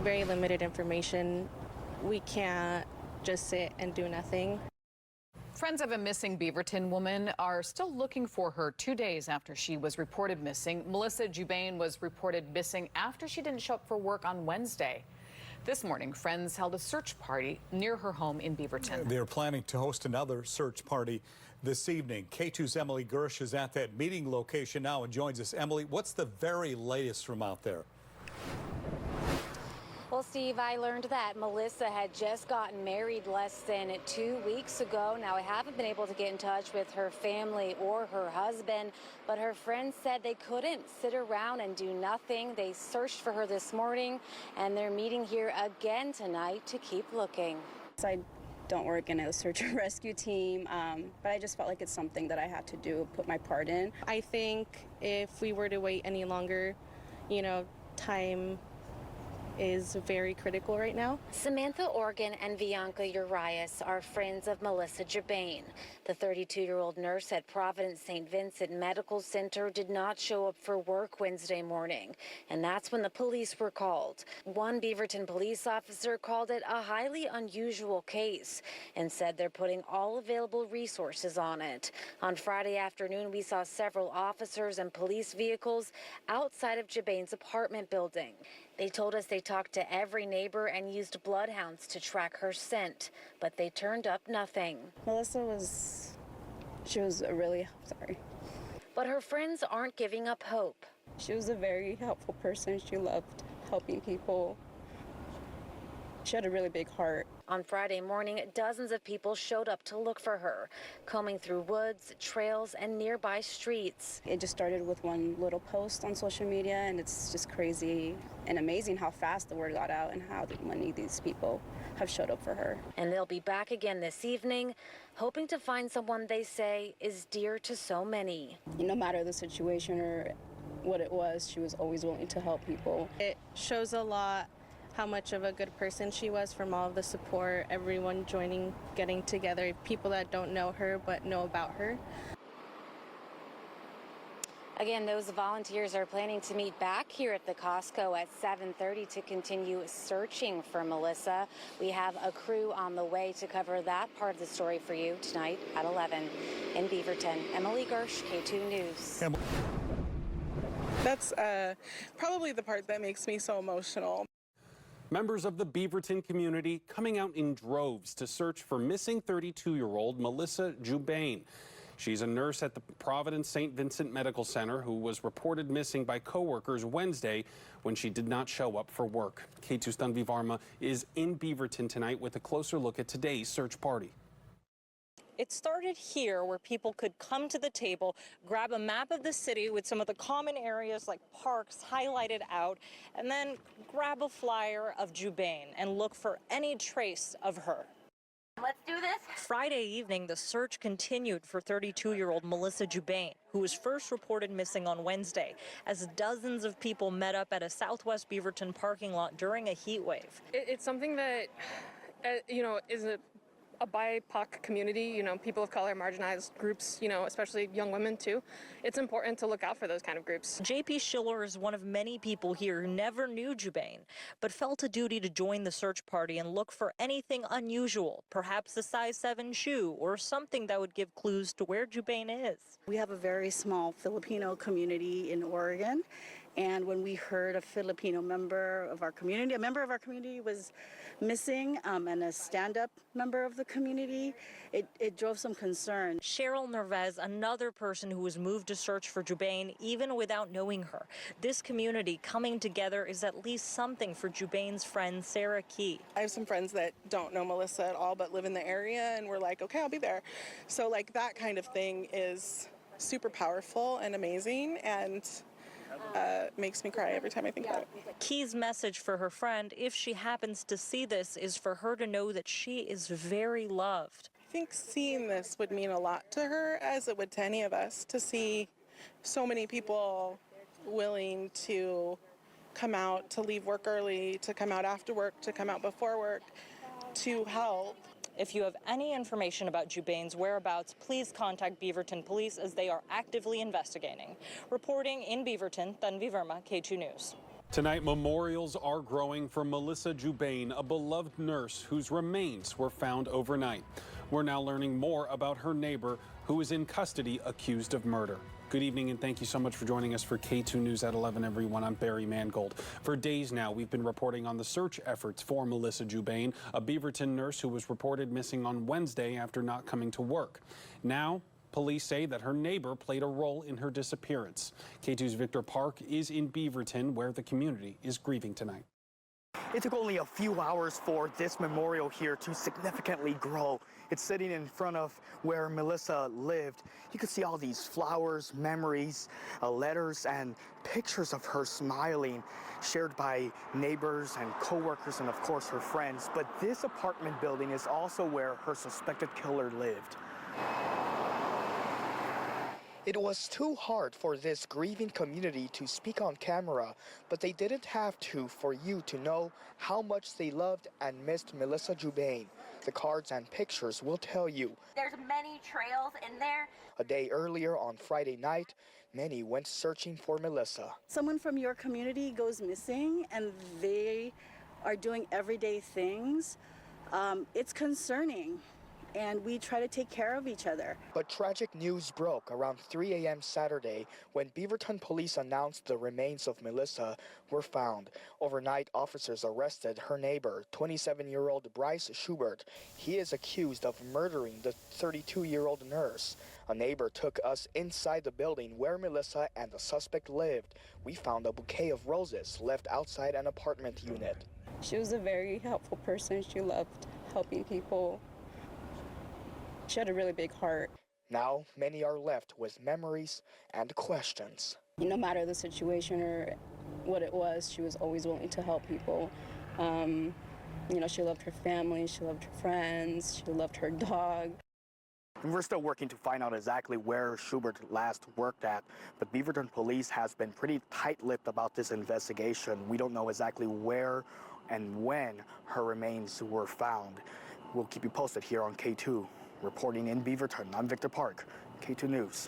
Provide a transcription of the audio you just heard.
very limited information. We can't just sit and do nothing. Friends of a missing Beaverton woman are still looking for her 2 days after she was reported missing. Melissa Jubane was reported missing after she didn't show up for work on Wednesday. This morning, friends held a search party near her home in Beaverton. They're planning to host another search party this evening. Katu's Emily Gersh is at that meeting location now and joins us. Emily, what's the very latest from out there? Well, Steve, I learned that Melissa had just gotten married less than 2 weeks ago. Now, I haven't been able to get in touch with her family or her husband, but her friends said they couldn't sit around and do nothing. They searched for her this morning, and they're meeting here again tonight to keep looking. I don't work in a search and rescue team, but I just felt like it's something that I had to do, put my part in. I think if we were to wait any longer, time is very critical right now. Samantha Organ and Bianca Urias are friends of Melissa Jubane. The 32-year-old nurse at Providence St. Vincent Medical Center did not show up for work Wednesday morning, and that's when the police were called. One Beaverton police officer called it a highly unusual case and said they're putting all available resources on it. On Friday afternoon, we saw several officers and police vehicles outside of Jubane's apartment building. They told us they talked to every neighbor and used bloodhounds to track her scent, but they turned up nothing. Melissa she was a really, But her friends aren't giving up hope. She was a very helpful person. She loved helping people. She had a really big heart. On Friday morning, dozens of people showed up to look for her, combing through woods, trails, and nearby streets. It just started with one little post on social media, and it's just crazy and amazing how fast the word got out and how many of these people have showed up for her. And they'll be back again this evening, hoping to find someone they say is dear to so many. No matter the situation or what it was, she was always willing to help people. It shows a lot how much of a good person she was, from all of the support, everyone joining, getting together, people that don't know her but know about her. Again, those volunteers are planning to meet back here at the Costco at 7:30 to continue searching for Melissa. We have a crew on the way to cover that part of the story for you tonight at 11 in Beaverton. Emily Gersh, K2 News. That's probably the part that makes me so emotional. Members of the Beaverton community coming out in droves to search for missing 32-year-old Melissa Jubane. She's a nurse at the Providence St. Vincent Medical Center who was reported missing by coworkers Wednesday when she did not show up for work. Katu's Tanvi Varma is in Beaverton tonight with a closer look at today's search party. It started here where people could come to the table, grab a map of the city with some of the common areas like parks highlighted out, and then grab a flyer of Jubane and look for any trace of her. Let's do this. Friday evening, the search continued for 32-year-old Melissa Jubane, who was first reported missing on Wednesday, as dozens of people met up at a Southwest Beaverton parking lot during a heat wave. It's something that, is a BIPOC community, people of color, marginalized groups, especially young women too. It's important to look out for those kind of groups. JP Schiller is one of many people here who never knew Jubane, but felt a duty to join the search party and look for anything unusual, perhaps a size 7 shoe or something that would give clues to where Jubane is. We have a very small Filipino community in Oregon, and when we heard a Filipino member of our community, was missing, and a stand-up member of the community, it drove some concern. Cheryl Nervez, another person who was moved to search for Jubane even without knowing her. This community coming together is at least something for Jubane's friend Sarah Key. I have some friends that don't know Melissa at all but live in the area, and we're like, okay, I'll be there. So that kind of thing is super powerful and amazing, and makes me cry every time I think about it. Key's message for her friend, if she happens to see this, is for her to know that she is very loved. I think seeing this would mean a lot to her, as it would to any of us, to see so many people willing to come out, to leave work early, to come out after work, to come out before work, to help. If you have any information about Jubane's whereabouts, please contact Beaverton Police as they are actively investigating. Reporting in Beaverton, Tanvi Verma, K2 News. Tonight, memorials are growing for Melissa Jubane, a beloved nurse whose remains were found overnight. We're now learning more about her neighbor who is in custody accused of murder. Good evening and thank you so much for joining us for K2 News at 11, everyone. I'm Barry Mangold. For days now, we've been reporting on the search efforts for Melissa Jubane, a Beaverton nurse who was reported missing on Wednesday after not coming to work. Now, police say that her neighbor played a role in her disappearance. K2's Victor Park is in Beaverton, where the community is grieving tonight. It took only a few hours for this memorial here to significantly grow. It's sitting in front of where Melissa lived. You can see all these flowers, memories, letters, and pictures of her smiling, shared by neighbors and coworkers and, of course, her friends. But this apartment building is also where her suspected killer lived. It was too hard for this grieving community to speak on camera, but they didn't have to for you to know how much they loved and missed Melissa Jubane. The cards and pictures will tell you. There's many trails in there. A day earlier on Friday night, many went searching for Melissa. Someone from your community goes missing and they are doing everyday things. It's concerning. And we try to take care of each other. But tragic news broke around 3 a.m. Saturday when Beaverton police announced the remains of Melissa were found. Overnight, officers arrested her neighbor, 27-year-old Bryce Schubert. He is accused of murdering the 32-year-old nurse. A neighbor took us inside the building where Melissa and the suspect lived. We found a bouquet of roses left outside an apartment unit. She was a very helpful person. She loved helping people. She had a really big heart. Now, many are left with memories and questions. No matter the situation or what it was, she was always willing to help people. She loved her family, she loved her friends, she loved her dog. And we're still working to find out exactly where Schubert last worked at, but Beaverton police has been pretty tight-lipped about this investigation. We don't know exactly where and when her remains were found. We'll keep you posted here on K2. Reporting in Beaverton, I'm Victor Park, K2 News.